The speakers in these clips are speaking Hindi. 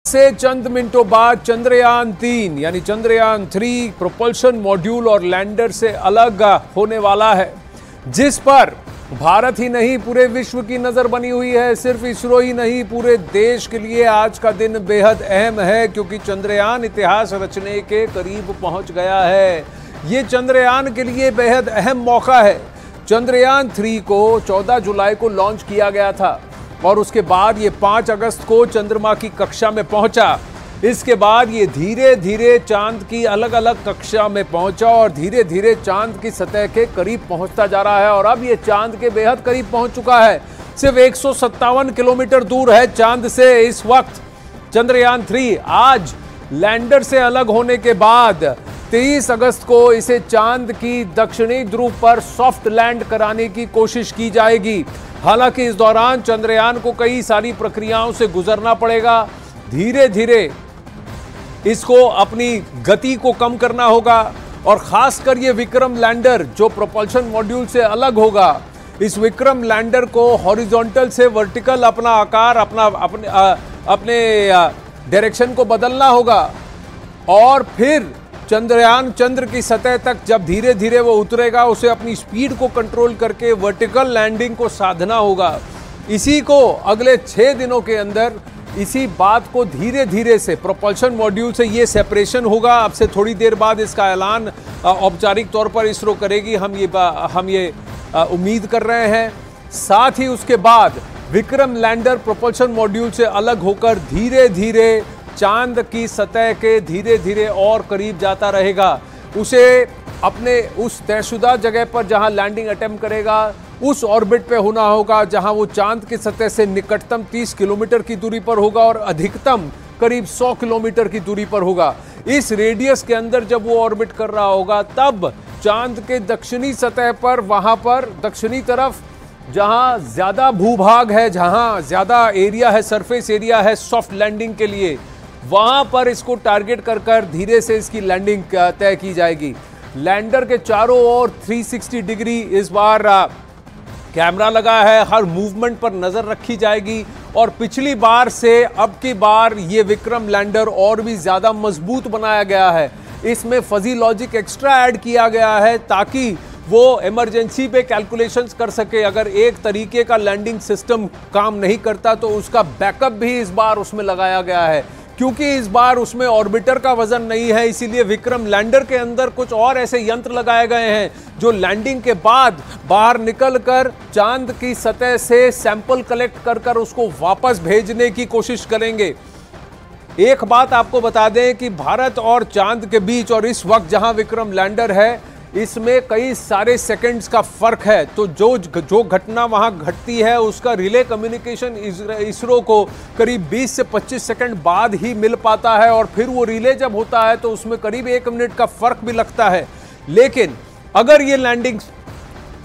से चंद मिनटों बाद चंद्रयान-3 यानी चंद्रयान-3 प्रोपल्शन मॉड्यूल और लैंडर से अलग होने वाला है, जिस पर भारत ही नहीं पूरे विश्व की नजर बनी हुई है। सिर्फ इसरो ही नहीं, पूरे देश के लिए आज का दिन बेहद अहम है, क्योंकि चंद्रयान इतिहास रचने के करीब पहुंच गया है। ये चंद्रयान के लिए बेहद अहम मौका है। चंद्रयान-3 को 14 जुलाई को लॉन्च किया गया था और उसके बाद ये 5 अगस्त को चंद्रमा की कक्षा में पहुंचा। इसके बाद ये धीरे धीरे चांद की अलग अलग कक्षा में पहुंचा और धीरे धीरे चांद की सतह के करीब पहुंचता जा रहा है और अब ये चांद के बेहद करीब पहुंच चुका है। सिर्फ 157 किलोमीटर दूर है चांद से इस वक्त चंद्रयान-3। आज लैंडर से अलग होने के बाद 23 अगस्त को इसे चांद की दक्षिणी ध्रुव पर सॉफ्ट लैंड कराने की कोशिश की जाएगी। हालांकि इस दौरान चंद्रयान को कई सारी प्रक्रियाओं से गुजरना पड़ेगा। धीरे धीरे इसको अपनी गति को कम करना होगा और खासकर ये विक्रम लैंडर जो प्रोपल्शन मॉड्यूल से अलग होगा, इस विक्रम लैंडर को हॉरिजॉन्टल से वर्टिकल अपना आकार अपने डायरेक्शन को बदलना होगा और फिर चंद्रयान चंद्र की सतह तक जब धीरे धीरे वो उतरेगा, उसे अपनी स्पीड को कंट्रोल करके वर्टिकल लैंडिंग को साधना होगा। इसी को अगले 6 दिनों के अंदर इसी बात को धीरे धीरे से प्रोपल्शन मॉड्यूल से ये सेपरेशन होगा। अब से थोड़ी देर बाद इसका ऐलान औपचारिक तौर पर इसरो करेगी, हम ये उम्मीद कर रहे हैं। साथ ही उसके बाद विक्रम लैंडर प्रोपल्शन मॉड्यूल से अलग होकर धीरे धीरे चांद की सतह के धीरे धीरे और करीब जाता रहेगा। उसे अपने उस तयशुदा जगह पर जहां लैंडिंग अटेम्प्ट करेगा उस ऑर्बिट पे होना होगा जहां वो चांद की सतह से निकटतम 30 किलोमीटर की दूरी पर होगा और अधिकतम करीब 100 किलोमीटर की दूरी पर होगा। इस रेडियस के अंदर जब वो ऑर्बिट कर रहा होगा तब चांद के दक्षिणी सतह पर, वहां पर दक्षिणी तरफ जहां ज्यादा भूभाग है, जहां ज्यादा एरिया है, सरफेस एरिया है सॉफ्ट लैंडिंग के लिए, वहां पर इसको टारगेट कर धीरे से इसकी लैंडिंग तय की जाएगी। लैंडर के चारों ओर 360 डिग्री इस बार कैमरा लगा है, हर मूवमेंट पर नजर रखी जाएगी और पिछली बार से अब की बार ये विक्रम लैंडर और भी ज्यादा मजबूत बनाया गया है। इसमें फजी लॉजिक एक्स्ट्रा ऐड किया गया है ताकि वो इमरजेंसी पे कैलकुलेशंस कर सके। अगर एक तरीके का लैंडिंग सिस्टम काम नहीं करता तो उसका बैकअप भी इस बार उसमें लगाया गया है। क्योंकि इस बार उसमें ऑर्बिटर का वजन नहीं है, इसीलिए विक्रम लैंडर के अंदर कुछ और ऐसे यंत्र लगाए गए हैं जो लैंडिंग के बाद बाहर निकलकर चांद की सतह से सैंपल कलेक्ट कर उसको वापस भेजने की कोशिश करेंगे। एक बात आपको बता दें कि भारत और चांद के बीच और इस वक्त जहां विक्रम लैंडर है, इसमें कई सारे सेकंड्स का फर्क है। तो जो घटना वहां घटती है उसका रिले कम्युनिकेशन इसरो को करीब 20 से 25 सेकंड बाद ही मिल पाता है और फिर वो रिले जब होता है तो उसमें करीब 1 मिनट का फर्क भी लगता है। लेकिन अगर ये लैंडिंग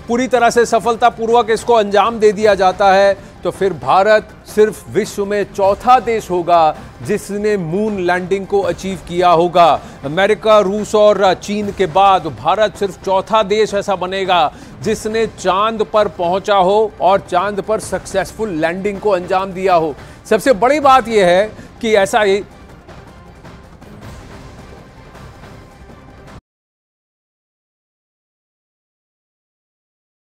पूरी तरह से सफलतापूर्वक इसको अंजाम दे दिया जाता है तो फिर भारत सिर्फ विश्व में चौथा देश होगा जिसने मून लैंडिंग को अचीव किया होगा। अमेरिका, रूस और चीन के बाद भारत सिर्फ चौथा देश ऐसा बनेगा जिसने चांद पर पहुंचा हो और चांद पर सक्सेसफुल लैंडिंग को अंजाम दिया हो। सबसे बड़ी बात यह है कि ऐसा